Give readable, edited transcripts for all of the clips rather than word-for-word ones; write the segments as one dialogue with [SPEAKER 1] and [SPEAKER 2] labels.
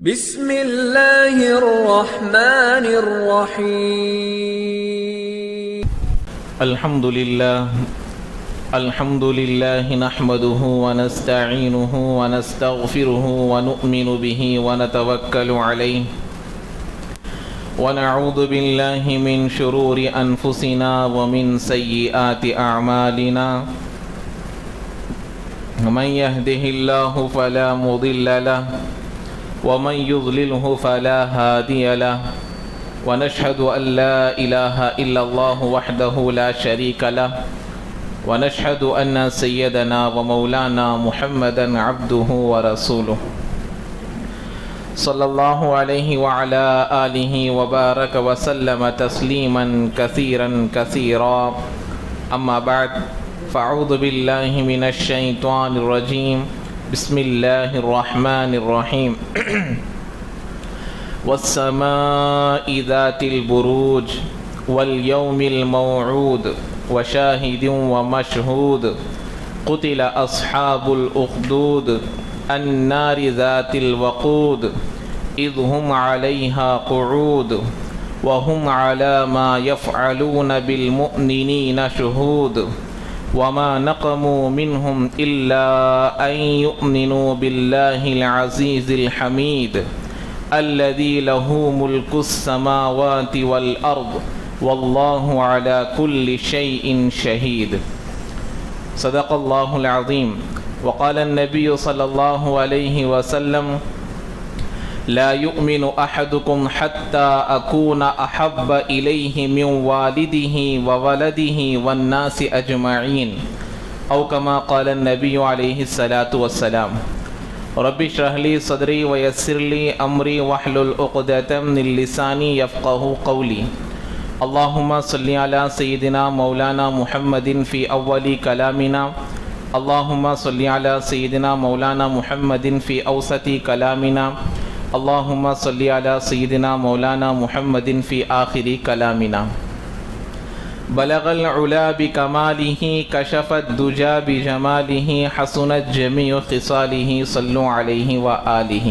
[SPEAKER 1] بسم اللہ الرحمن الرحیم
[SPEAKER 2] الحمد لله نحمده ونستعينه ونستغفره ونؤمن به ونتوكل عليه ونعوذ بالله من شرور أنفسنا ومن سيئات أعمالنا من يهده الله فلا مضل له ومن يضلله فلا هادي له ونشهد أن لا إله إلا الله وحده لا شريك له ونشهد أن سيدنا ومولانا محمدا عبده ورسوله صلى الله عليه وعلى آله وبارك وسلم تسليما كثيرا أما بعد فأعوذ بالله من الشيطان الرجيم بسم الله الرحمن الرحيم والسماء ذات البروج واليوم الموعود وشاهد ومشهود قتل أصحاب الأخدود النار ذات الوقود إذ هم عليها قعود وهم على ما يفعلون بالمؤمنين شهود وما نقموا منهم إلا أن يؤمنوا بالله العزيز الحميد الذي له ملك السماوات والأرض والله على كل شيء شهيد صدق الله العظيم وقال النبي صلى الله عليه وسلم لا يؤمن أحدكم حتى أكون أحب إليه من والده وولده والناس أجمعين أو كما قال النبي عليه الصلاة والسلام رب اشرح لي صدري ويسر لي أمري واحلل عقدة من لساني يفقهوا قولي اللهم صل على سيدنا مولانا محمد في أول كلامنا اللهم صل على سيدنا مولانا محمد في أوسط كلامنا اللهم صل على سيدنا مولانا محمد في آخر كلامنا بلغ العلا بكماله كشف الدجى بجماله حسنت جميع خصاله صلوا عليه وآله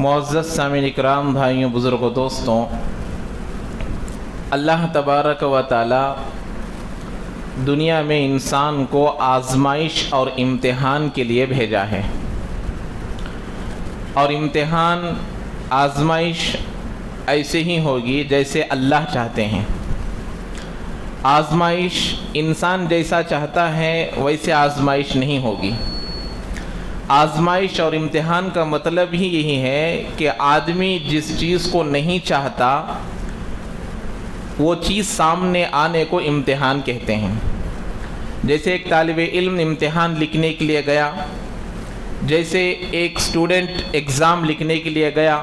[SPEAKER 2] معزز سامعین اکرام، بھائیوں، بزرگوں، دوستوں، اللہ تبارک و تعالی دنیا میں انسان کو آزمائش اور امتحان کے لیے بھیجا ہے، اور امتحان آزمائش ایسے ہی ہوگی جیسے اللہ چاہتے ہیں۔ آزمائش انسان جیسا چاہتا ہے ویسے آزمائش نہیں ہوگی۔ آزمائش اور امتحان کا مطلب ہی یہی ہے کہ آدمی جس چیز کو نہیں چاہتا وہ چیز سامنے آنے کو امتحان کہتے ہیں۔ جیسے ایک طالب علم امتحان لکھنے کے لیے گیا، جیسے ایک اسٹوڈنٹ ایگزام لکھنے کے لیے گیا،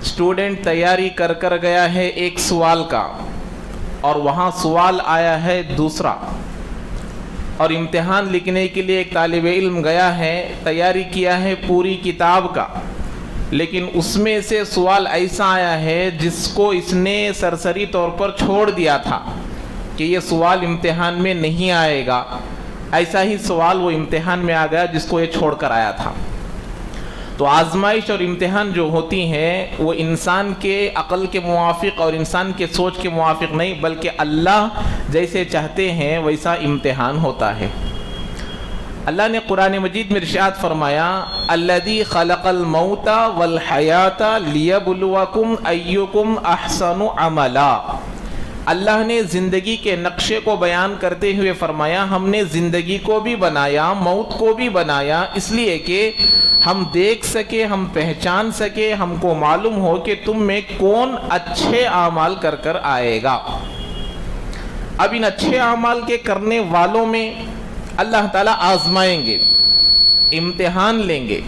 [SPEAKER 2] اسٹوڈنٹ تیاری کر گیا ہے ایک سوال کا، اور وہاں سوال آیا ہے دوسرا، اور امتحان لکھنے کے لیے ایک طالب علم گیا ہے، تیاری کیا ہے پوری کتاب کا، لیکن اس میں سے سوال ایسا آیا ہے جس کو اس نے سرسری طور پر چھوڑ دیا تھا کہ یہ سوال امتحان میں نہیں آئے گا، ایسا ہی سوال وہ امتحان میں آ گیا جس کو یہ چھوڑ کر آیا تھا۔ تو آزمائش اور امتحان جو ہوتی ہیں وہ انسان کے عقل کے موافق اور انسان کے سوچ کے موافق نہیں، بلکہ اللہ جیسے چاہتے ہیں ویسا امتحان ہوتا ہے۔ اللہ نے قرآن مجید میں ارشاد فرمایا الذی خلق الموت والحیات لیبلوکم ایکم احسن عملا۔ اللہ نے زندگی کے نقشے کو بیان کرتے ہوئے فرمایا ہم نے زندگی کو بھی بنایا، موت کو بھی بنایا، اس لیے کہ ہم دیکھ سکے، ہم پہچان سکے، ہم کو معلوم ہو کہ تم میں کون اچھے اعمال کر آئے گا۔ اب ان اچھے اعمال کے کرنے والوں میں اللہ تعالیٰ آزمائیں گے، امتحان لیں گے۔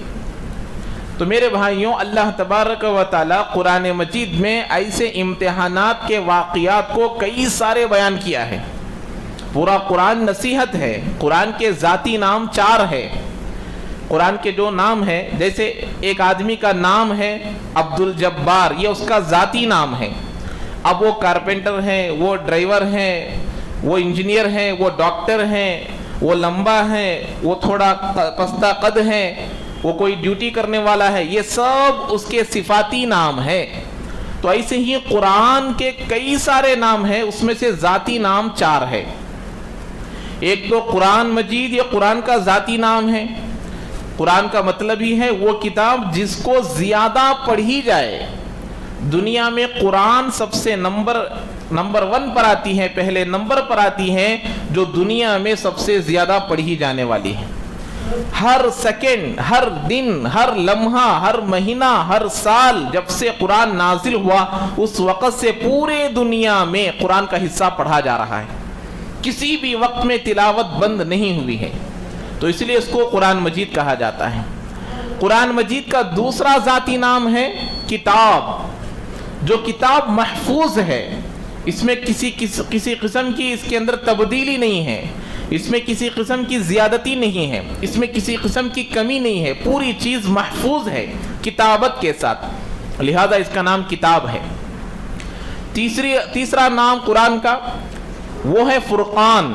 [SPEAKER 2] تو میرے بھائیوں، اللہ تبارک و تعالیٰ قرآن مجید میں ایسے امتحانات کے واقعات کو کئی سارے بیان کیا ہے۔ پورا قرآن نصیحت ہے۔ قرآن کے ذاتی نام 4 ہے۔ قرآن کے جو نام ہے، جیسے ایک آدمی کا نام ہے عبد الجبار، یہ اس کا ذاتی نام ہے۔ اب وہ کارپینٹر ہیں، وہ ڈرائیور ہیں، وہ انجینئر ہیں، وہ ڈاکٹر ہیں، وہ لمبا ہے، وہ تھوڑا پستہ قد ہے، وہ کوئی ڈیوٹی کرنے والا ہے، یہ سب اس کے صفاتی نام ہے۔ تو ایسے ہی قرآن کے کئی سارے نام ہیں، اس میں سے ذاتی نام 4 ہے۔ ایک تو قرآن مجید، یہ قرآن کا ذاتی نام ہے۔ قرآن کا مطلب ہی ہے وہ کتاب جس کو زیادہ پڑھی جائے۔ دنیا میں قرآن سب سے نمبر 1 پر آتی ہے، پہلے نمبر پر آتی ہے، جو دنیا میں سب سے زیادہ پڑھی جانے والی ہے۔ ہر سیکنڈ، ہر دن، ہر لمحہ، ہر مہینہ، ہر سال جب سے قرآن نازل ہوا اس وقت سے پورے دنیا میں قرآن کا حصہ پڑھا جا رہا ہے، کسی بھی وقت میں تلاوت بند نہیں ہوئی ہے، تو اس لیے اس کو قرآن مجید کہا جاتا ہے۔ قرآن مجید کا دوسرا ذاتی نام ہے کتاب، جو کتاب محفوظ ہے، اس میں کسی قسم کی اس کے اندر تبدیلی نہیں ہے، اس میں کسی قسم کی زیادتی نہیں ہے، اس میں کسی قسم کی کمی نہیں ہے، پوری چیز محفوظ ہے کتابت کے ساتھ، لہذا اس کا نام کتاب ہے۔ تیسرا نام قرآن کا وہ ہے فرقان۔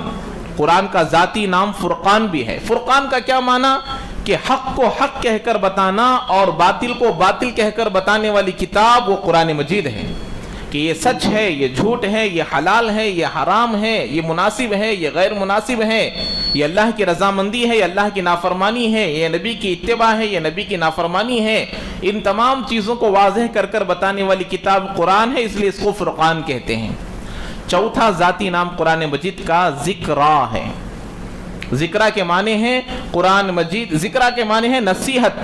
[SPEAKER 2] قرآن کا ذاتی نام فرقان بھی ہے۔ فرقان کا کیا معنی؟ کہ حق کو حق کہہ کر بتانا اور باطل کو باطل کہہ کر بتانے والی کتاب وہ قرآن مجید ہے، کہ یہ سچ ہے، یہ جھوٹ ہے، یہ حلال ہے، یہ حرام ہے، یہ مناسب ہے، یہ غیر مناسب ہے، یہ اللہ کی رضامندی ہے، یہ اللہ کی نافرمانی ہے، یہ نبی کی اتباع ہے، یہ نبی کی نافرمانی ہے، ان تمام چیزوں کو واضح کر کر بتانے والی کتاب قرآن ہے، اس لیے اس کو فرقان کہتے ہیں۔ چوتھا ذاتی نام قرآن مجید کا ذکرا ہے۔ ذکرا کے معنی ہیں قرآن مجید، ذکرا کے معنی ہے نصیحت۔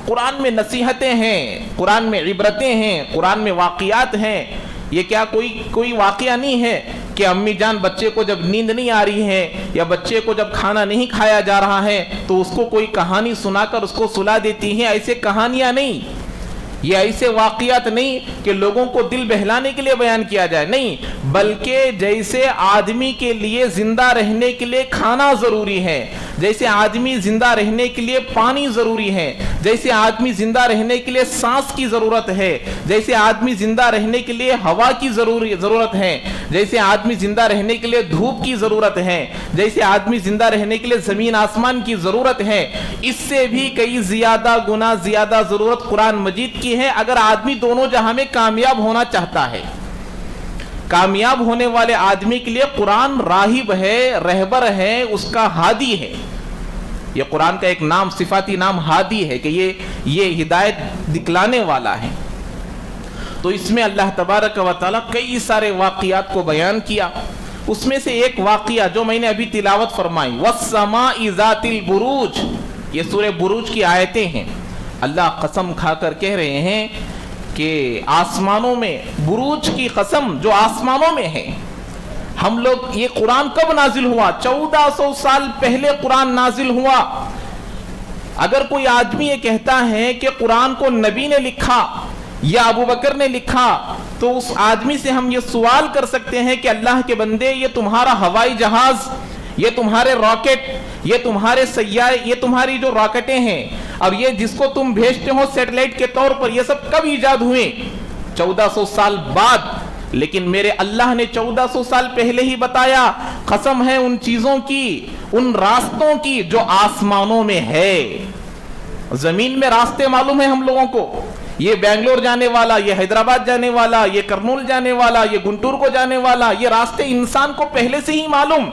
[SPEAKER 2] قرآن میں نصیحتیں ہیں، قرآن میں عبرتیں ہیں، قرآن میں واقعات ہیں۔ یہ کیا کوئی واقعہ نہیں ہے کہ امی جان بچے کو جب نیند نہیں آ رہی ہے یا بچے کو جب کھانا نہیں کھایا جا رہا ہے تو اس کو کوئی کہانی سنا کر اس کو سلا دیتی ہیں۔ ایسے کہانیاں نہیں، یہ ایسے واقعات نہیں کہ لوگوں کو دل بہلانے کے لیے بیان کیا جائے، نہیں، بلکہ جیسے آدمی کے لیے زندہ رہنے کے لیے کھانا ضروری ہے، جیسے آدمی زندہ رہنے کے لیے پانی ضروری ہے، جیسے آدمی زندہ رہنے کے لیے سانس کی ضرورت ہے، جیسے آدمی زندہ رہنے کے لیے ہوا کی ضرورت ہے، جیسے آدمی زندہ رہنے کے لیے دھوپ کی ضرورت ہے، جیسے آدمی زندہ رہنے کے لیے زمین آسمان کی ضرورت ہے، اس سے بھی کئی زیادہ گنا زیادہ ضرورت قرآن مجید کی ہے اگر آدمی دونوں جہاں میں کامیاب ہونا چاہتا ہے۔ کامیاب ہونے والے آدمی کے لیے قرآن راہب ہے، رہبر ہے، اس کا ہادی ہے۔ یہ قرآن کا ایک نام، صفاتی نام ہادی ہے، کہ یہ ہدایت دکھلانے والا ہے۔ تو اس میں اللہ تبارک و تعالیٰ کئی سارے واقعات کو بیان کیا۔ اس میں سے ایک واقعہ جو میں نے ابھی تلاوت فرمائی، وَالسَّمَاءِ ذَاتِ الْبُرُوجِ، یہ سورہ بروج کی آیتیں ہیں۔ اللہ قسم کھا کر کہہ رہے ہیں کہ آسمانوں میں، بروج کی قسم جو آسمانوں میں ہے، ہم لوگ، یہ قرآن کب نازل ہوا؟ 1400 سال پہلے قرآن نازل ہوا۔ اگر کوئی آدمی یہ کہتا ہے کہ قرآن کو نبی نے لکھا یا ابو بکر نے لکھا تو اس آدمی سے ہم یہ سوال کر سکتے ہیں کہ اللہ کے بندے، یہ تمہارا ہوائی جہاز، یہ تمہارے راکٹ، یہ تمہارے سیارے، یہ تمہاری جو راکٹیں ہیں، اب یہ جس کو تم بھیجتے ہو سیٹلائٹ کے طور پر، یہ سب کب ایجاد ہوئے؟ 1400 سال بعد۔ لیکن میرے اللہ نے 1400 سال پہلے ہی بتایا، قسم ہے ان چیزوں کی، ان راستوں کی جو آسمانوں میں ہے۔ زمین میں راستے معلوم ہیں ہم لوگوں کو، یہ بنگلور جانے والا، یہ حیدرآباد جانے والا، یہ کرنول جانے والا، یہ گنٹور کو جانے والا، یہ راستے انسان کو پہلے سے ہی معلوم۔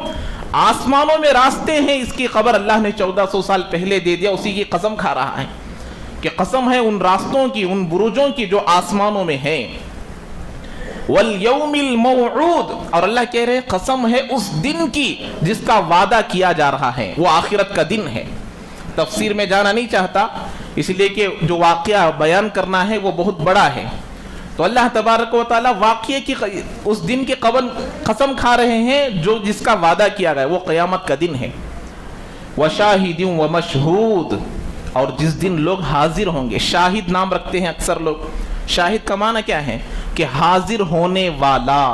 [SPEAKER 2] آسمانوں میں راستے ہیں، اس کی خبر اللہ نے 1400 سال پہلے دے دیا، اسی کی قسم کھا رہا ہے کہ قسم ہے ان راستوں کی، ان بروجوں کی جو آسمانوں میں ہیں۔ وَالْيَوْمِ الْمَوْعُودِ، اور اللہ کہہ رہے قسم ہے اس دن کی جس کا وعدہ کیا جا رہا ہے، وہ آخرت کا دن ہے۔ تفسیر میں جانا نہیں چاہتا، اس لیے کہ جو واقعہ بیان کرنا ہے وہ بہت بڑا ہے، تو اللہ تبارک و تعالیٰ واقعے کی اس دن کی قسم کھا رہے ہیں جو جس کا وعدہ کیا گیا، وہ قیامت کا دن ہے۔ وَشَاهِدٍ وَمَشْهُودٍ، اور جس دن لوگ حاضر ہوں گے۔ شاہد نام رکھتے ہیں اکثر لوگ، شاہد کا معنی کیا ہے؟ کہ حاضر ہونے والا۔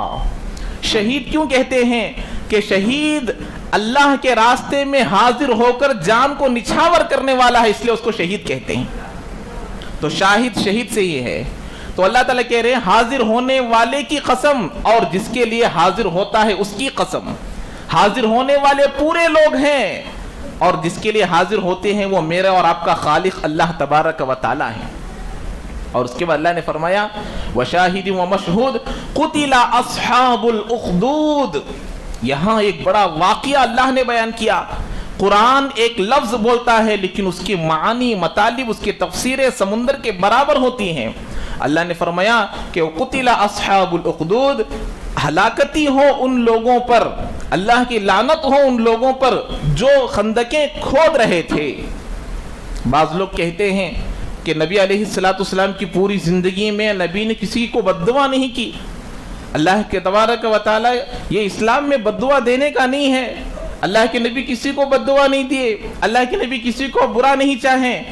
[SPEAKER 2] شہید کیوں کہتے ہیں؟ کہ شہید اللہ کے راستے میں حاضر ہو کر جان کو نچھاور کرنے والا ہے، اس لیے اس کو شہید کہتے ہیں۔ تو شاہد شہید سے ہی ہے۔ تو اللہ تعالیٰ کہہ رہے ہیں حاضر ہونے والے کی قسم، اور جس کے لیے حاضر ہوتا ہے اس کی قسم۔ حاضر ہونے والے پورے لوگ ہیں، اور جس کے لیے حاضر ہوتے ہیں وہ میرا اور آپ کا خالق اللہ تبارک و تعالی ہے. اور اس کے بعد اللہ نے فرمایا وشاہد و مشہود قتل اصحاب الاخدود. یہاں ایک بڑا واقعہ اللہ نے بیان کیا. قرآن ایک لفظ بولتا ہے لیکن اس کی معانی مطالب اس کی تفسیریں سمندر کے برابر ہوتی ہیں. اللہ نے فرمایا کہ قتل اصحاب الاخدود، ہلاکتی ہو ان لوگوں پر، اللہ کی لعنت ہو ان لوگوں پر جو خندقیں کھود رہے تھے. بعض لوگ کہتے ہیں کہ نبی علیہ السلام کی پوری زندگی میں نبی نے کسی کو بد دعا نہیں کی. اللہ کے تبارک و تعالی یہ اسلام میں بد دعا دینے کا نہیں ہے. اللہ کے نبی کسی کو بد دعا نہیں دیے، اللہ کے نبی کسی کو برا نہیں چاہیں.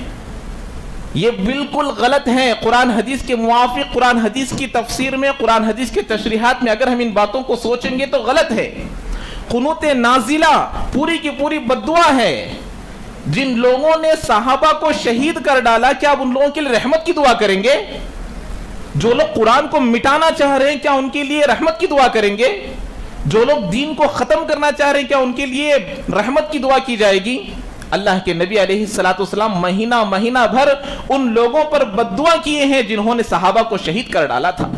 [SPEAKER 2] یہ بالکل غلط ہے. قرآن حدیث کے موافق، قرآن حدیث کی تفسیر میں، قرآن حدیث کے تشریحات میں اگر ہم ان باتوں کو سوچیں گے تو غلط ہے. قنوت نازلہ پوری کی پوری بد دعا ہے. جن لوگوں نے صحابہ کو شہید کر ڈالا، کیا اب ان لوگوں کے لیے رحمت کی دعا کریں گے؟ جو لوگ قرآن کو مٹانا چاہ رہے ہیں کیا ان کے لیے رحمت کی دعا کریں گے؟ جو لوگ دین کو ختم کرنا چاہ رہے ہیں کیا ان کے لیے رحمت کی دعا کی جائے گی؟ اللہ کے نبی علیہ السلام مہینہ بھر ان لوگوں پر بد دعا کیے ہیں جنہوں نے صحابہ کو شہید کر ڈالا تھا.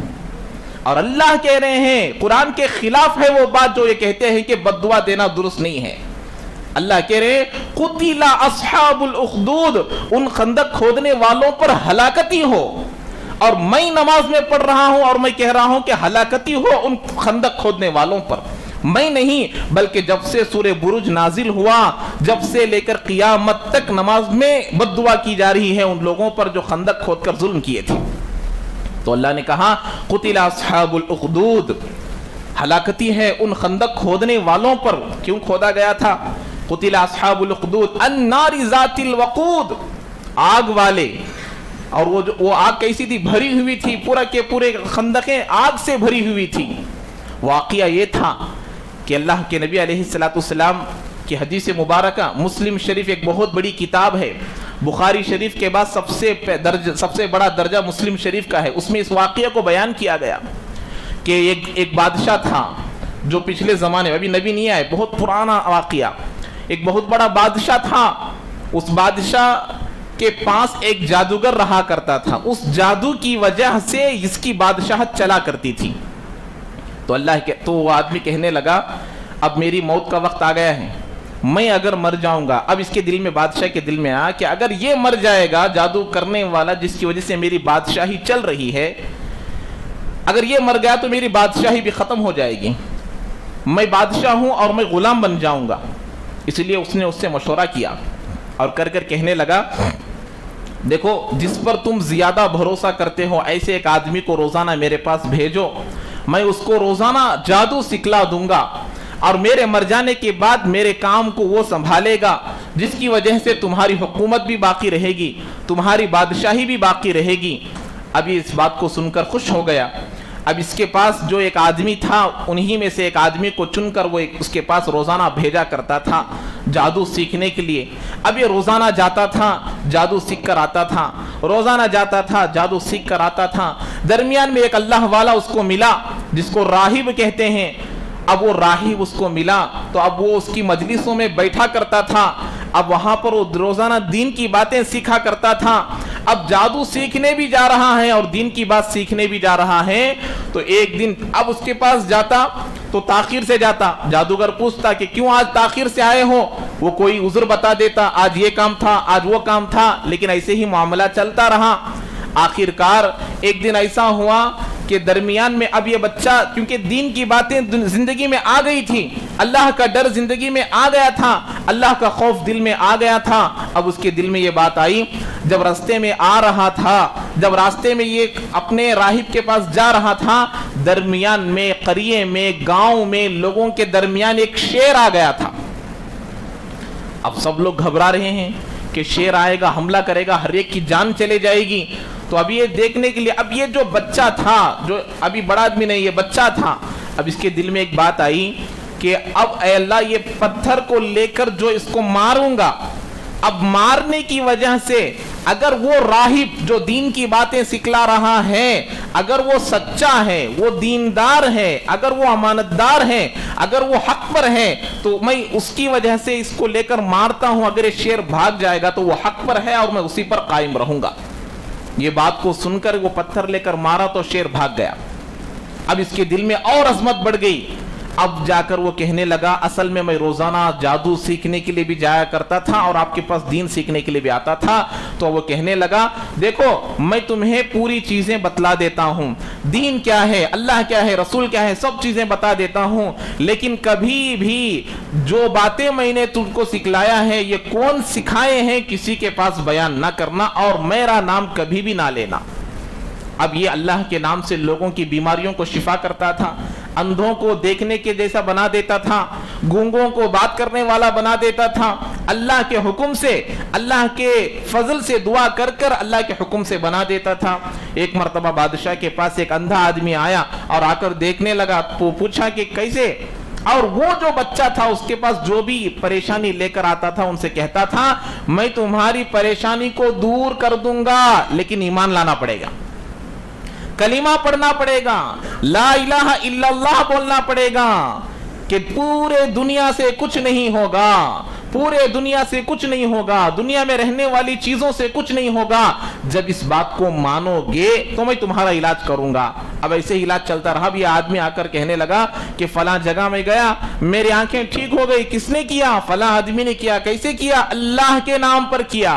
[SPEAKER 2] اور اللہ کہہ رہے ہیں قرآن کے خلاف ہے وہ بات جو یہ کہتے ہیں کہ بد دعا دینا درست نہیں ہے. اللہ کہہ رہے ہیں قتل اصحاب الاخدود، ان خندق کھودنے والوں پر ہلاکتی ہو. اور میں نماز میں پڑھ رہا ہوں اور میں کہہ رہا ہوں کہ ہلاکتی ہو ان خندق کھودنے والوں پر. میں نہیں بلکہ جب سے سورہ بروج نازل ہوا، جب سے لے کر قیامت تک نماز میں بد دعا کی جا رہی ہے ان لوگوں پر جو خندق کھود کر ظلم کیے تھے. تو اللہ نے کہا قتل اصحاب الاخدود، ہلاکتی ہے ان خندق کھودنے والوں پر. کیوں کھودا گیا تھا؟ قتل اصحاب الاخدود النار ذات الوقود، آگ والے. اور وہ آگ کیسی تھی؟ بھری ہوئی تھی. پورا کے پورے خندقیں آگ سے بھری ہوئی تھی. واقعہ یہ تھا کہ اللہ کے نبی علیہ السلام کی حدیث مبارکہ، مسلم شریف ایک بہت بڑی کتاب ہے. بخاری شریف کے بعد سب سے بڑا درجہ مسلم شریف کا ہے. اس میں اس واقعہ کو بیان کیا گیا کہ ایک بادشاہ تھا جو پچھلے زمانے میں، ابھی نبی نہیں آئے، بہت پرانا واقعہ. ایک بہت بڑا بادشاہ تھا. اس بادشاہ کے پاس ایک جادوگر رہا کرتا تھا. اس جادو کی وجہ سے اس کی بادشاہت چلا کرتی تھی. تو وہ آدمی کہنے لگا اب میری موت کا وقت آ گیا ہے، میں اگر مر جاؤں گا. اب اس کے دل میں، بادشاہ کے دل میں آیا کہ اگر یہ مر جائے گا جادو کرنے والا جس کی وجہ سے میری بادشاہی چل رہی ہے، اگر یہ مر گیا تو میری بادشاہی بھی ختم ہو جائے گی. میں بادشاہ ہوں اور میں غلام بن جاؤں گا. اس لیے اس نے اس سے مشورہ کیا اور کر کہنے لگا دیکھو جس پر تم زیادہ بھروسہ کرتے ہو ایسے ایک آدمی کو روزانہ میرے پاس بھیجو، میں اس کو روزانہ جادو سکھلا دوں گا اور میرے مر جانے کے بعد میرے کام کو وہ سنبھالے گا، جس کی وجہ سے تمہاری حکومت بھی باقی رہے گی، تمہاری بادشاہی بھی باقی رہے گی. ابھی اس بات کو سن کر خوش ہو گیا. اب اس کے پاس جو ایک آدمی تھا انہی میں سے ایک آدمی کو چن کر وہ اس کے پاس روزانہ بھیجا کرتا تھا جادو سیکھنے کے لیے. اب یہ روزانہ جاتا تھا جادو سیکھ کر آتا تھا، روزانہ جاتا تھا جادو سیکھ کر آتا تھا. درمیان میں ایک اللہ والا اس کو ملا جس کو راہب کہتے ہیں. اب وہ راہب اس کو ملا تو اب وہ اس کی مجلسوں میں بیٹھا کرتا تھا. اب وہاں پر وہ روزانہ دین کی باتیں سیکھا کرتا تھا. اب جادو سیکھنے بھی جا رہا ہے اور دین کی بات سیکھنے بھی جا رہا ہے. تو ایک دن اب اس کے پاس جاتا تو تاخیر سے جاتا. جادوگر پوچھتا کہ کیوں آج تاخیر سے آئے ہو؟ وہ کوئی عذر بتا دیتا، آج یہ کام تھا، آج وہ کام تھا. لیکن ایسے ہی معاملہ چلتا رہا. آخرکار ایک دن ایسا ہوا کہ درمیان میں اب یہ بچہ کیونکہ دین کی باتیں زندگی میں آ گئی تھی، اللہ کا ڈر زندگی میں آ گیا تھا، اللہ کا خوف دل میں آ گیا تھا. اب اس کے دل میں یہ بات آئی جب راستے میں آ رہا تھا، جب راستے میں یہ اپنے راہب کے پاس جا رہا تھا، درمیان میں قریے میں گاؤں میں لوگوں کے درمیان ایک شیر آ گیا تھا. اب سب لوگ گھبرا رہے ہیں کہ شیر آئے گا، حملہ کرے گا، ہر ایک کی جان چلے جائے گی. تو اب یہ دیکھنے کے لیے اب یہ جو بچہ تھا، جو ابھی بڑا آدمی نہیں یہ بچہ تھا، اب اس کے دل میں ایک بات آئی کہ اب اے اللہ یہ پتھر کو لے کر جو اس کو ماروں گا، اب مارنے کی وجہ سے اگر وہ راہب جو دین کی باتیں سکھلا رہا ہے اگر وہ سچا ہے، وہ دیندار ہے، اگر وہ امانتدار ہے، اگر وہ حق پر ہے، تو میں اس کی وجہ سے اس کو لے کر مارتا ہوں، اگر یہ شیر بھاگ جائے گا تو وہ حق پر ہے اور میں اسی پر قائم رہوں گا۔ یہ بات کو سن کر وہ پتھر لے کر مارا تو شیر بھاگ گیا۔ اب اس کے دل میں اور عظمت بڑھ گئی۔ اب جا کر وہ کہنے لگا اصل میں روزانہ جادو سیکھنے کے لیے بھی جایا کرتا تھا اور آپ کے پاس دین سیکھنے کے لیے بھی آتا تھا۔ تو وہ کہنے لگا دیکھو میں تمہیں پوری چیزیں بتلا دیتا ہوں، دین کیا ہے، اللہ کیا ہے، رسول کیا ہے، سب چیزیں بتا دیتا ہوں، لیکن کبھی بھی جو باتیں میں نے تم کو سکھلایا ہے یہ کون سکھائے ہیں کسی کے پاس بیان نہ کرنا اور میرا نام کبھی بھی نہ لینا۔ اب یہ اللہ کے نام سے لوگوں کی بیماریوں کو شفا کرتا تھا، اندھوں کو دیکھنے کے جیسا بنا دیتا تھا، گونگوں کو بات کرنے والا بنا دیتا تھا، اللہ کے حکم سے، اللہ کے فضل سے دعا کر کر اللہ کے حکم سے بنا دیتا تھا۔ ایک مرتبہ بادشاہ کے پاس ایک اندھا آدمی آیا اور آ کر دیکھنے لگا، پوچھا کہ کیسے، اور وہ جو بچہ تھا اس کے پاس جو بھی پریشانی لے کر آتا تھا ان سے کہتا تھا میں تمہاری پریشانی کو دور کر دوں گا لیکن ایمان لانا پڑے گا، کلمہ پڑھنا پڑے گا، لا الہ الا اللہ بولنا پڑے گا، کہ پورے دنیا سے کچھ نہیں ہوگا، پورے دنیا سے کچھ نہیں ہوگا، دنیا میں رہنے والی چیزوں سے کچھ نہیں ہوگا، جب اس بات کو مانو گے تو میں تمہارا علاج کروں گا۔ اب ایسے علاج چلتا رہا۔ یہ آدمی آ کر کہنے لگا کہ فلاں جگہ میں گیا، میری آنکھیں ٹھیک ہو گئی، کس نے کیا؟ فلاں آدمی نے کیا۔ کیسے کیا؟ اللہ کے نام پر کیا،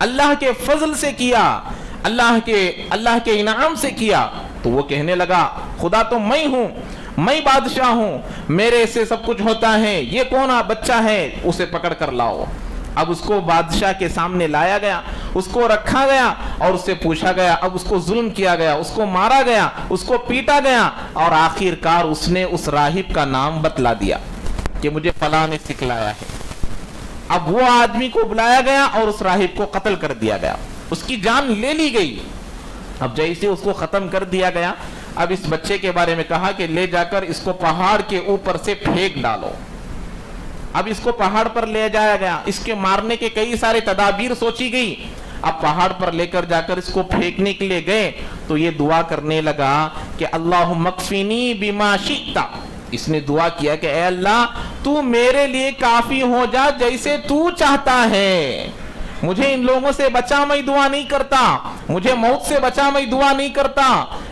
[SPEAKER 2] اللہ کے فضل سے کیا، اللہ کے انعام سے کیا۔ تو وہ کہنے لگا خدا تو میں ہوں، میں بادشاہ ہوں، میرے سے سب کچھ ہوتا ہے، یہ کون بچہ ہے؟ اسے پکڑ کر لاؤ۔ اب اس کو بادشاہ کے سامنے لایا گیا، اس کو رکھا گیا اور اس سے پوچھا گیا، اب اس کو ظلم کیا گیا، اس کو مارا گیا، اس کو پیٹا گیا، اور آخر کار اس نے اس راہب کا نام بتلا دیا کہ مجھے فلاں نے سکھلایا ہے۔ اب وہ آدمی کو بلایا گیا اور اس راہب کو قتل کر دیا گیا، اس کی جان لے لی گئی۔ اب جیسے اس کو ختم کر دیا گیا، اب اس بچے کے بارے میں کہا کہ لے جا کر اس کو پہاڑ کے اوپر سے پھینک ڈالو۔ اب اس کو پہاڑ پر لے جایا گیا، اس کے مارنے کے کئی سارے تدابیر سوچی گئی۔ اب پہاڑ پر لے کر جا کر اس کو پھینکنے کے لیے گئے تو یہ دعا کرنے لگا کہ اللہم اکفنی بما شئت۔ اس نے دعا کیا کہ اے اللہ تو میرے لیے کافی ہو جا جیسے تو چاہتا ہے، مجھے ان لوگوں سے بچا، میں دعا نہیں کرتا، مجھے موت سے بچا، میں دعا نہیں کرتا،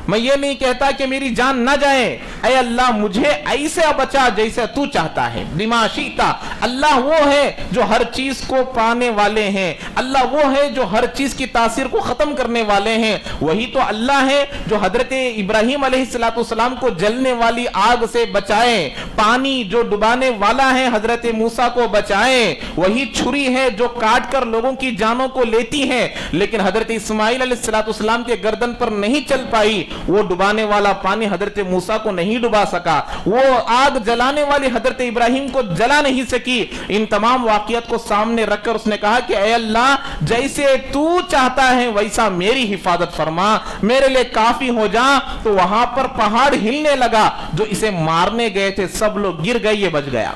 [SPEAKER 2] میں یہ نہیں کہتا کہ میری جان نہ جائے، اے اللہ مجھے ایسے بچا جیسے تو چاہتا ہے۔ بما شئت، اللہ وہ ہے جو ہر چیز کو پانے والے ہیں، اللہ وہ ہے جو ہر چیز کی تاثیر کو ختم کرنے والے ہیں، وہی تو اللہ ہے جو حضرت ابراہیم علیہ السلام کو جلنے والی آگ سے بچائے، پانی جو ڈبانے والا ہے حضرت موسیٰ کو بچائے، وہی چھری ہے جو کاٹ کر لوگوں کی جانوں کو لیتی ہے، لیکن حضرت اسماعیل علیہ السلام کے گردن پر نہیں چل پائی، وہ ڈبانے والا پانی حضرت موسیٰ کو نہیں ڈبا سکا، وہ آگ جلانے والی حضرت ابراہیم کو جلا نہیں سکی۔ ان تمام واقعات کو سامنے رکھ کر اس نے کہا کہ اے اللہ جیسے تو چاہتا ہے ویسا میری حفاظت فرما، میرے لئے کافی ہو جا۔ تو وہاں پر پہاڑ ہلنے لگا، جو اسے مارنے گئے تھے سب لوگ گر گئے، یہ بچ گیا۔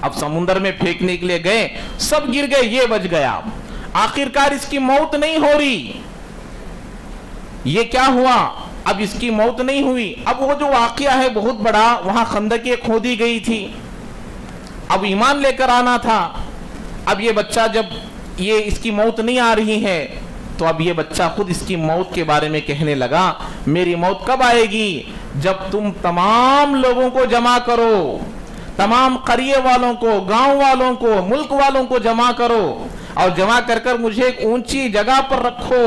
[SPEAKER 2] اب سمندر میں پھینکنے کے لیے گئے، سب گر گئے، یہ بچ گیا۔ آخرکار اس کی موت نہیں ہو رہی۔ یہ کیا ہوا؟ اب اس کی موت نہیں ہوئی۔ اب وہ جو واقعہ ہے بہت بڑا، وہاں خندقیں کھودی گئی تھی، اب ایمان لے کر آنا تھا۔ اب یہ بچہ جب یہ اس کی موت نہیں آ رہی ہے تو اب یہ بچہ خود اس کی موت کے بارے میں کہنے لگا میری موت کب آئے گی؟ جب تم تمام لوگوں کو جمع کرو، تمام قریے والوں کو، گاؤں والوں کو، ملک والوں کو جمع کرو، اور جمع کر کر مجھے ایک اونچی جگہ پر رکھو،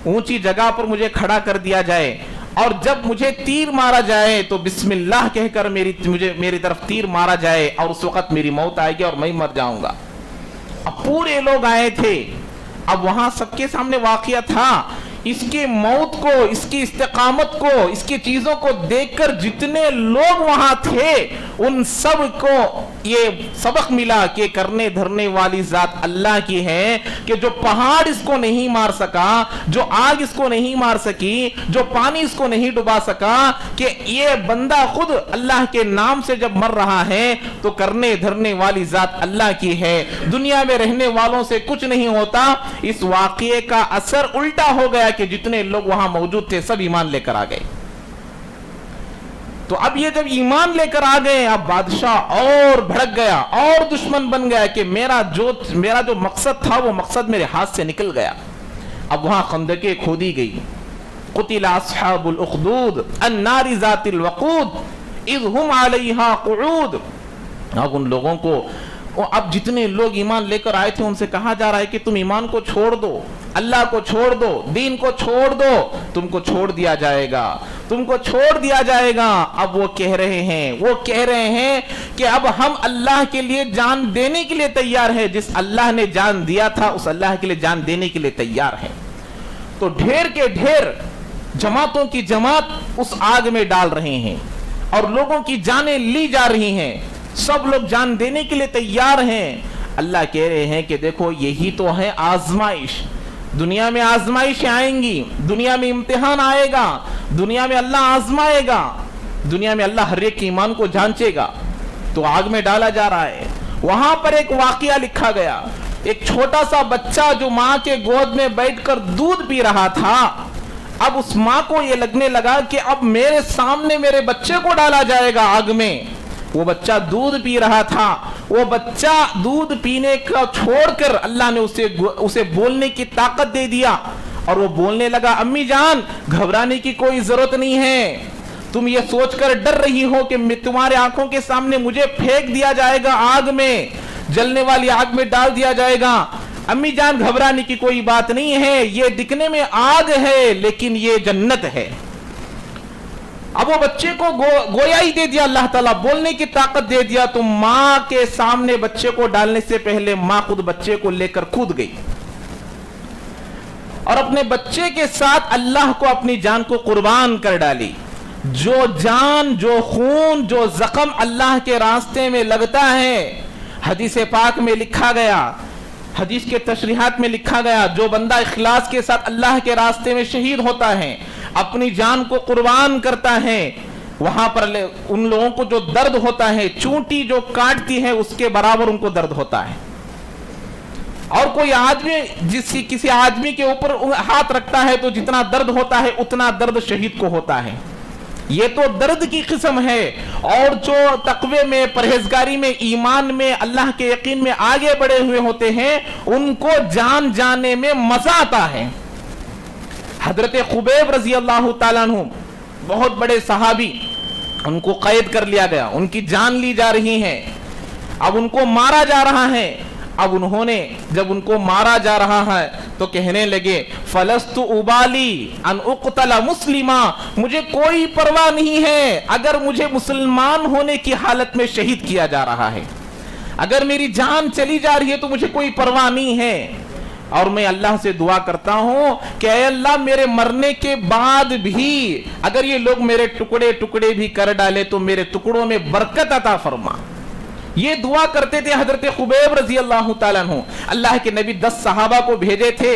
[SPEAKER 2] اونچی جگہ پر مجھے کھڑا کر دیا جائے، اور جب مجھے تیر مارا جائے تو بسم اللہ کہہ کر میری طرف تیر مارا جائے، اور اس وقت میری موت آئے گی اور میں مر جاؤں گا۔ اب پورے لوگ آئے تھے، اب وہاں سب کے سامنے واقعہ تھا، اس کی موت کو، اس کی استقامت کو، اس کی چیزوں کو دیکھ کر جتنے لوگ وہاں تھے ان سب کو یہ سبق ملا کہ کرنے دھرنے والی ذات اللہ کی ہے، کہ جو پہاڑ اس کو نہیں مار سکا، جو آگ اس کو نہیں مار سکی، جو پانی اس کو نہیں ڈبا سکا، کہ یہ بندہ خود اللہ کے نام سے جب مر رہا ہے تو کرنے دھرنے والی ذات اللہ کی ہے، دنیا میں رہنے والوں سے کچھ نہیں ہوتا۔ اس واقعے کا اثر الٹا ہو گیا کہ جتنے لوگ وہاں موجود تھے سب ایمان لے کر آ گئے. تو اب یہ جب ایمان لے کر آ گئے, اب بادشاہ اور بھڑک گیا اور دشمن بن گیا کہ میرا جو مقصد تھا وہ مقصد میرے ہاتھ سے نکل گیا. اب وہاں خندقیں کھودی گئی. قتل اصحاب الاخدود النار ذات الوقود اذ هم علیہا قعود. اب ان لوگوں کو, اب جتنے لوگ ایمان لے کر آئے تھے ان سے کہا جا رہا ہے کہ تم ایمان کو چھوڑ دو, اللہ کو چھوڑ دو, دین کو چھوڑ دو, تم کو چھوڑ دیا جائے گا, تم کو چھوڑ دیا جائے گا. اب وہ کہہ رہے ہیں کہ اب ہم اللہ کے لیے جان دینے کے لیے تیار ہیں, جس اللہ نے جان دیا تھا اس اللہ کے لیے جان دینے کے لیے تیار ہیں. تو ڈھیر کے ڈھیر, جماعتوں کی جماعت اس آگ میں ڈال رہے ہیں اور لوگوں کی جانیں لی جا رہی ہیں, سب لوگ جان دینے کے لیے تیار ہیں. اللہ کہہ رہے ہیں کہ دیکھو یہی تو ہے آزمائش. دنیا میں آزمائشیں آئیں گی, دنیا میں امتحان آئے گا, دنیا میں اللہ آزمائے گا, دنیا میں اللہ ہر ایک ایمان کو جانچے گا. تو آگ میں ڈالا جا رہا ہے. وہاں پر ایک واقعہ لکھا گیا, ایک چھوٹا سا بچہ جو ماں کے گود میں بیٹھ کر دودھ پی رہا تھا, اب اس ماں کو یہ لگنے لگا کہ اب میرے سامنے میرے بچے کو ڈالا جائے گا آگ میں. وہ بچہ دودھ پی رہا تھا, وہ بچہ دودھ پینے کا چھوڑ کر اللہ نے اسے بولنے کی طاقت دے دیا اور وہ بولنے لگا, امی جان گھبرانے کی کوئی ضرورت نہیں ہے, تم یہ سوچ کر ڈر رہی ہو کہ تمہارے آنکھوں کے سامنے مجھے پھینک دیا جائے گا آگ میں, جلنے والی آگ میں ڈال دیا جائے گا. امی جان گھبرانے کی کوئی بات نہیں ہے, یہ دکھنے میں آگ ہے لیکن یہ جنت ہے. اب وہ بچے کو گویا ہی دے دیا اللہ تعالیٰ, بولنے کی طاقت دے دیا. تو ماں کے سامنے بچے کو ڈالنے سے پہلے ماں خود بچے کو لے کر کود گئی اور اپنے بچے کے ساتھ اللہ کو, اپنی جان کو قربان کر ڈالی. جو جان, جو خون, جو زخم اللہ کے راستے میں لگتا ہے, حدیث پاک میں لکھا گیا, حدیث کے تشریحات میں لکھا گیا, جو بندہ اخلاص کے ساتھ اللہ کے راستے میں شہید ہوتا ہے, اپنی جان کو قربان کرتا ہے, وہاں پر ان لوگوں کو جو درد ہوتا ہے, چونٹی جو کاٹتی ہے اس کے برابر ان کو درد ہوتا ہے. اور کوئی آدمی کسی آدمی کے اوپر ہاتھ رکھتا ہے تو جتنا درد ہوتا ہے اتنا درد شہید کو ہوتا ہے. یہ تو درد کی قسم ہے. اور جو تقوی میں, پرہیزگاری میں, ایمان میں, اللہ کے یقین میں آگے بڑھے ہوئے ہوتے ہیں ان کو جان جانے میں مزہ آتا ہے. حضرت خبیب رضی اللہ تعالیٰ عنہ, بہت بڑے صحابی, ان کو قید کر لیا گیا, ان کی جان لی جا رہی ہے, اب ان کو مارا جا رہا ہے. اب انہوں نے جب ان کو مارا جا رہا ہے تو کہنے لگے, فلست ابالی ان اقتل مسلما, مجھے کوئی پرواہ نہیں ہے اگر مجھے مسلمان ہونے کی حالت میں شہید کیا جا رہا ہے, اگر میری جان چلی جا رہی ہے تو مجھے کوئی پرواہ نہیں ہے. اور میں اللہ سے دعا کرتا ہوں کہ اے اللہ میرے مرنے کے بعد بھی اگر یہ لوگ میرے ٹکڑے ٹکڑے بھی کر ڈالے تو میرے ٹکڑوں میں برکت عطا فرما. یہ دعا کرتے تھے حضرت خبیب رضی اللہ تعالیٰ عنہ. اللہ کے نبی 10 صحابہ کو بھیجے تھے,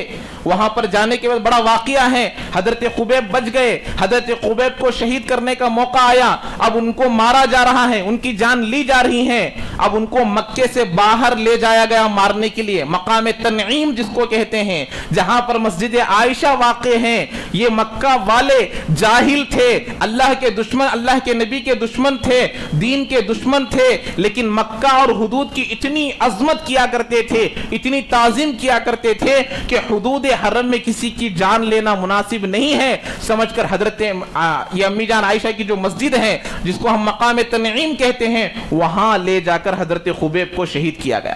[SPEAKER 2] وہاں پر جانے کے بعد بڑا واقعہ ہے, حضرت خبیب بچ گئے, حضرت خبیب کو شہید کرنے کا موقع آیا, اب ان کو مارا جا رہا ہے, ان کی جان لی جا رہی ہے. اب ان کو مکے سے باہر لے جایا گیا مارنے کے لیے, مقام تنعیم جس کو کہتے ہیں, جہاں پر مسجد عائشہ واقع ہے. یہ مکہ والے جاہل تھے, اللہ کے دشمن, اللہ کے نبی کے دشمن تھے, دین کے دشمن تھے, لیکن مکہ اور حدود کی اتنی عظمت کیا کرتے تھے, اتنی تعظیم کیا کرتے تھے کہ حدود حرم میں کسی کی جان لینا مناسب نہیں ہے سمجھ کر حضرت یہ امی جان عائشہ کی جو مسجد ہے جس کو ہم مقام تنعیم کہتے ہیں, وہاں لے جا کر حضرت خبیب کو شہید کیا گیا.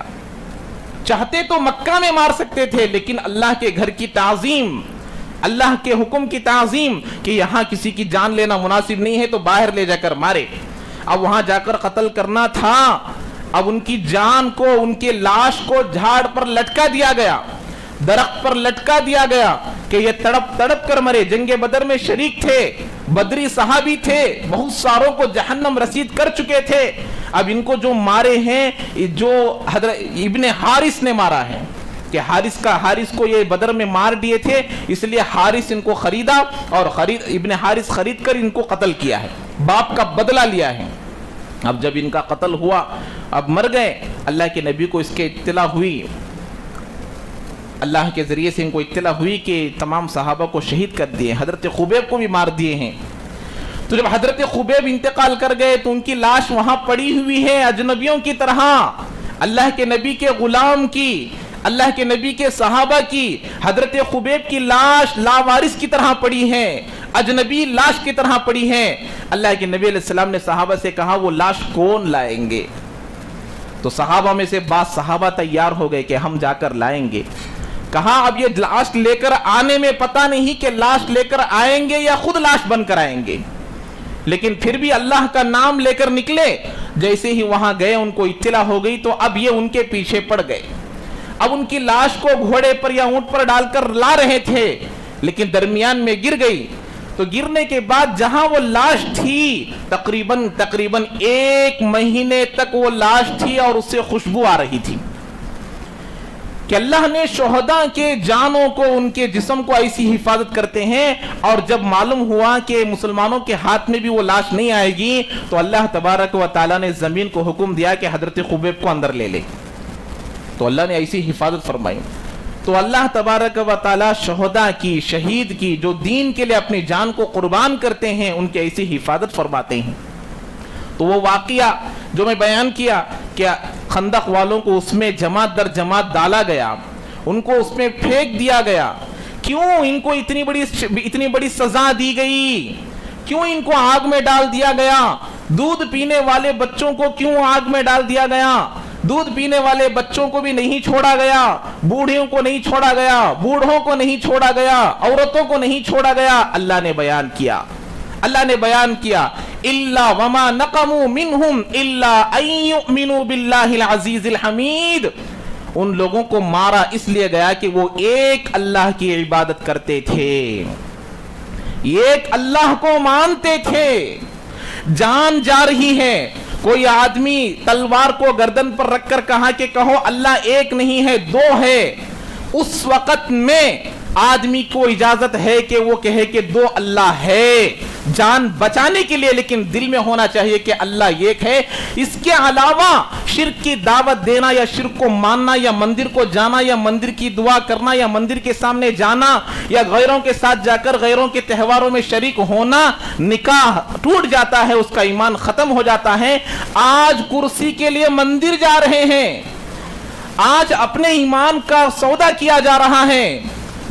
[SPEAKER 2] چاہتے تو مکہ میں مار سکتے تھے, لیکن اللہ کے گھر کی تعظیم, اللہ کے حکم کی تعظیم کہ یہاں کسی کی جان لینا مناسب نہیں ہے تو باہر لے جا کر مارے. اب وہاں جا کر قتل کرنا تھا. اب ان کی جان کو, ان کے لاش کو جھاڑ پر لٹکا دیا گیا, درخت پر لٹکا دیا گیا کہ یہ تڑپ تڑپ کر مرے. جنگ بدر میں شریک تھے, بدری صحابی تھے, بہت ساروں کو جہنم رسید کر چکے تھے. اب ان کو جو مارے ہیں, جو حضرت ابن حارث نے مارا ہے, کہ حارث کو یہ بدر میں مار دیے تھے, اس لیے حارث ان کو خریدا اور ابن حارث خرید کر ان کو قتل کیا ہے, باپ کا بدلہ لیا ہے. اب جب ان کا قتل ہوا, اب مر گئے, اللہ کے نبی کو اس کے اطلاع ہوئی اللہ کے ذریعے سے ان کو اطلاع ہوئی کہ تمام صحابہ کو شہید کر دیے، حضرت خبیب کو بھی مار دیے ہیں۔ تو جب حضرت خبیب انتقال کر گئے تو ان کی لاش وہاں پڑی ہوئی ہے اجنبیوں کی طرح، اللہ کے نبی کے غلام کی، اللہ کے نبی کے صحابہ کی حضرت خبیب کی لاش لاوارث کی طرح پڑی ہے، اجنبی لاش کی طرح پڑی ہے۔ اللہ کے نبی علیہ السلام نے صحابہ سے کہا وہ لاش کون لائیں گے؟ تو صحابہ میں سے بعض صحابہ تیار ہو گئے کہ ہم جا کر لائیں گے۔ کہا اب یہ لاش لے کر آنے میں پتہ نہیں کہ لاش لے کر آئیں گے یا خود لاش بن کر آئیں گے، لیکن پھر بھی اللہ کا نام لے کر نکلے۔ جیسے ہی وہاں گئے ان کو اطلاع ہو گئی تو اب یہ ان کے پیچھے پڑ گئے، اب ان کی لاش کو گھوڑے پر یا اونٹ پر ڈال کر لا رہے تھے، لیکن درمیان میں گر گئی۔ تو گرنے کے بعد جہاں وہ لاش تھی تقریباً 1 مہینے تک وہ لاش تھی اور اس سے خوشبو آ رہی تھی کہ اللہ نے شہداء کے جانوں کو، ان کے جسم کو ایسی حفاظت کرتے ہیں۔ اور جب معلوم ہوا کہ مسلمانوں کے ہاتھ میں بھی وہ لاش نہیں آئے گی تو اللہ تبارک و تعالیٰ نے زمین کو حکم دیا کہ حضرت خبیب کو اندر لے لے، تو اللہ نے ایسی حفاظت فرمائی۔ تو اللہ تبارک و تعالیٰ شہداء کی، شہید کی، جو دین کے لیے اپنی جان کو قربان کرتے ہیں، ان کی ایسی حفاظت فرماتے ہیں۔ تو وہ واقعہ جو میں بیان کیا کہ خندق والوں کو اس میں جماعت در جماعت ڈالا گیا، ان کو اس میں پھینک دیا گیا، کیوں ان کو اتنی بڑی سزا دی گئی؟ کیوں ان کو آگ میں ڈال دیا گیا؟ دودھ پینے والے بچوں کو کیوں آگ میں ڈال دیا گیا؟ دودھ پینے والے بچوں کو بھی نہیں چھوڑا گیا، بوڑھوں کو نہیں چھوڑا گیا، بوڑھوں کو نہیں چھوڑا گیا، عورتوں کو نہیں چھوڑا گیا۔ اللہ نے بیان کیا، اللہ نے بیان کیا الا وما نقموا منهم الا ان يؤمنوا بالله العزيز الحمید۔ ان لوگوں کو مارا اس لیے گیا کہ وہ ایک اللہ کی عبادت کرتے تھے، ایک اللہ کو مانتے تھے۔ جان جا رہی ہے، کوئی آدمی تلوار کو گردن پر رکھ کر کہا کہ کہو اللہ ایک نہیں ہے، 2 ہے، اس وقت میں آدمی کو اجازت ہے کہ وہ کہے کہ 2 اللہ ہے جان بچانے کے لیے، لیکن دل میں ہونا چاہیے کہ اللہ ایک ہے۔ اس کے علاوہ شرک کی دعوت دینا یا شرک کو ماننا یا مندر کو جانا یا مندر کی دعا کرنا یا مندر کے سامنے جانا یا غیروں کے ساتھ جا کر غیروں کے تہواروں میں شریک ہونا، نکاح ٹوٹ جاتا ہے، اس کا ایمان ختم ہو جاتا ہے۔ آج کرسی کے لیے مندر جا رہے ہیں، آج اپنے ایمان کا سودا کیا جا رہا ہے۔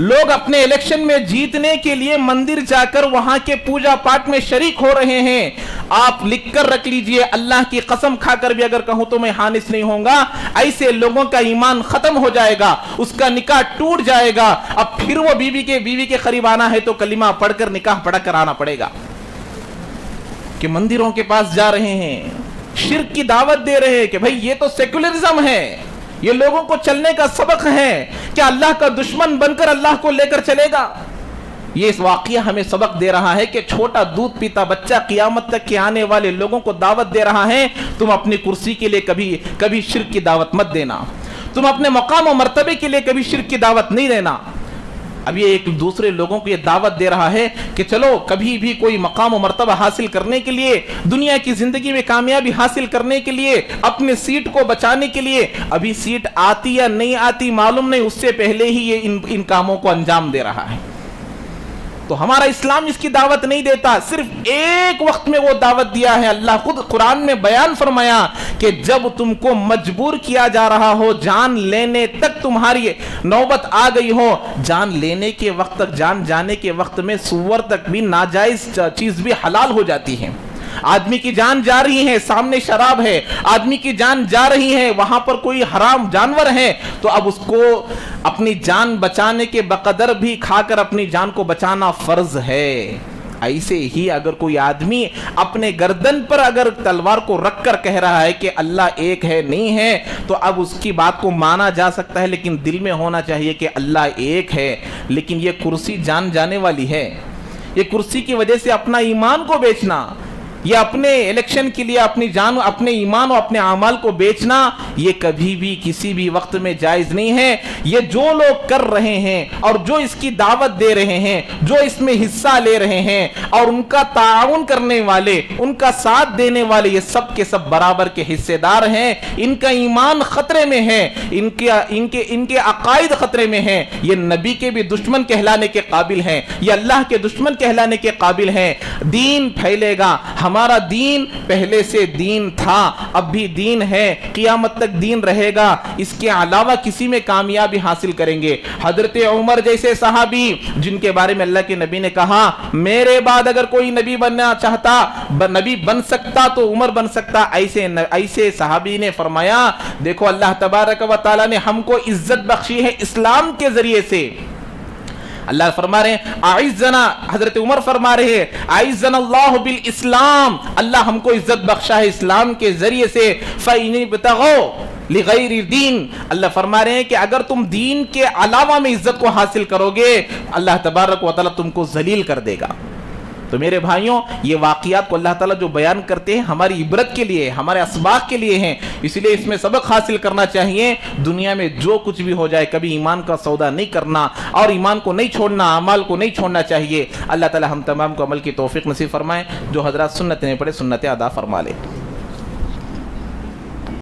[SPEAKER 2] لوگ اپنے الیکشن میں جیتنے کے لیے مندر جا کر وہاں کے پوجا پاٹ میں شریک ہو رہے ہیں۔ آپ لکھ کر رکھ لیجئے، اللہ کی قسم کھا کر بھی اگر کہوں تو میں حانث نہیں ہوں گا، ایسے لوگوں کا ایمان ختم ہو جائے گا، اس کا نکاح ٹوٹ جائے گا۔ اب پھر وہ بیوی کے قریب آنا ہے تو کلمہ پڑھ کر نکاح پڑھ کر آنا پڑے گا، کہ مندروں کے پاس جا رہے ہیں، شرک کی دعوت دے رہے ہیں کہ بھئی یہ تو سیکولرزم ہے، یہ لوگوں کو چلنے کا سبق ہے، کیا اللہ کا دشمن بن کر اللہ کو لے کر چلے گا؟ یہ اس واقعہ ہمیں سبق دے رہا ہے کہ چھوٹا دودھ پیتا بچہ قیامت تک کے آنے والے لوگوں کو دعوت دے رہا ہے، تم اپنی کرسی کے لیے کبھی شرک کی دعوت مت دینا، تم اپنے مقام و مرتبے کے لیے کبھی شرک کی دعوت نہیں دینا۔ اب یہ ایک دوسرے لوگوں کو یہ دعوت دے رہا ہے کہ چلو کبھی بھی کوئی مقام و مرتبہ حاصل کرنے کے لیے، دنیا کی زندگی میں کامیابی حاصل کرنے کے لیے، اپنے سیٹ کو بچانے کے لیے، ابھی سیٹ آتی یا نہیں آتی معلوم نہیں، اس سے پہلے ہی یہ ان کاموں کو انجام دے رہا ہے۔ تو ہمارا اسلام اس کی دعوت نہیں دیتا، صرف ایک وقت میں وہ دعوت دیا ہے۔ اللہ خود قرآن میں بیان فرمایا کہ جب تم کو مجبور کیا جا رہا ہو، جان لینے تک تمہاری نوبت آ گئی ہو، جان لینے کے وقت تک، جان جانے کے وقت میں سور تک بھی ناجائز چیز بھی حلال ہو جاتی ہے۔ آدمی کی جان جا رہی ہے، سامنے شراب ہے، آدمی کی جان جا رہی ہے، وہاں پر کوئی حرام جانور ہے، تو اب اس کو اپنی جان بچانے کے بقدر بھی کھا کر اپنی جان کو بچانا فرض ہے۔ ایسے ہی اگر کوئی آدمی اپنے گردن پر اگر تلوار کو رکھ کر کہہ رہا ہے کہ اللہ ایک ہے، نہیں ہے، تو اب اس کی بات کو مانا جا سکتا ہے، لیکن دل میں ہونا چاہیے کہ اللہ ایک ہے۔ لیکن یہ کرسی جان جانے والی ہے، یہ کرسی کی وجہ سے اپنا ایمان کو بیچنا، یہ اپنے الیکشن کے لیے اپنی جان اپنے ایمان اور اپنے اعمال کو بیچنا یہ کبھی بھی کسی بھی وقت میں جائز نہیں ہے. یہ جو لوگ کر رہے ہیں اور جو اس کی دعوت دے رہے ہیں, جو اس میں حصہ لے رہے ہیں اور ان کا تعاون کرنے والے, ان کا ساتھ دینے والے, یہ سب کے سب برابر کے حصے دار ہیں. ان کا ایمان خطرے میں ہے, ان کے عقائد خطرے میں ہیں. یہ نبی کے بھی دشمن کہلانے کے قابل ہیں, یہ اللہ کے دشمن کہلانے کے قابل ہیں. دین پھیلے گا, ہمارا دین پہلے سے دین تھا, اب بھی دین ہے, قیامت تک دین رہے گا. اس کے علاوہ کسی میں کامیابی حاصل کریں گے. حضرت عمر جیسے صحابی جن کے بارے میں اللہ کے نبی نے کہا میرے بعد اگر کوئی نبی بننا چاہتا, نبی بن سکتا تو عمر بن سکتا, ایسے صحابی نے فرمایا دیکھو اللہ تبارک و تعالی نے ہم کو عزت بخشی ہے اسلام کے ذریعے سے. اللہ فرما رہے ہیں اعزنا, حضرت عمر فرما رہے ہیں اعزنا اللہ بالاسلام, اللہ ہم کو عزت بخشا ہے اسلام کے ذریعے سے. فَإِنِ ابْتَغَوْا لِغَيْرِ دین, اللہ فرما رہے ہیں کہ اگر تم دین کے علاوہ میں عزت کو حاصل کرو گے اللہ تبارک و تعالی تم کو ذلیل کر دے گا. تو میرے بھائیوں, یہ واقعات کو اللہ تعالیٰ جو بیان کرتے ہیں ہماری عبرت کے لیے, ہمارے اسباق کے لیے ہیں, اس لیے اس میں سبق حاصل کرنا چاہیے. دنیا میں جو کچھ بھی ہو جائے کبھی ایمان کا سودا نہیں کرنا اور ایمان کو نہیں چھوڑنا, اعمال کو نہیں چھوڑنا چاہیے. اللہ تعالیٰ ہم تمام کو عمل کی توفیق نصیب فرمائے. جو حضرات سنت نہیں پڑھے سنت ادا فرما لے.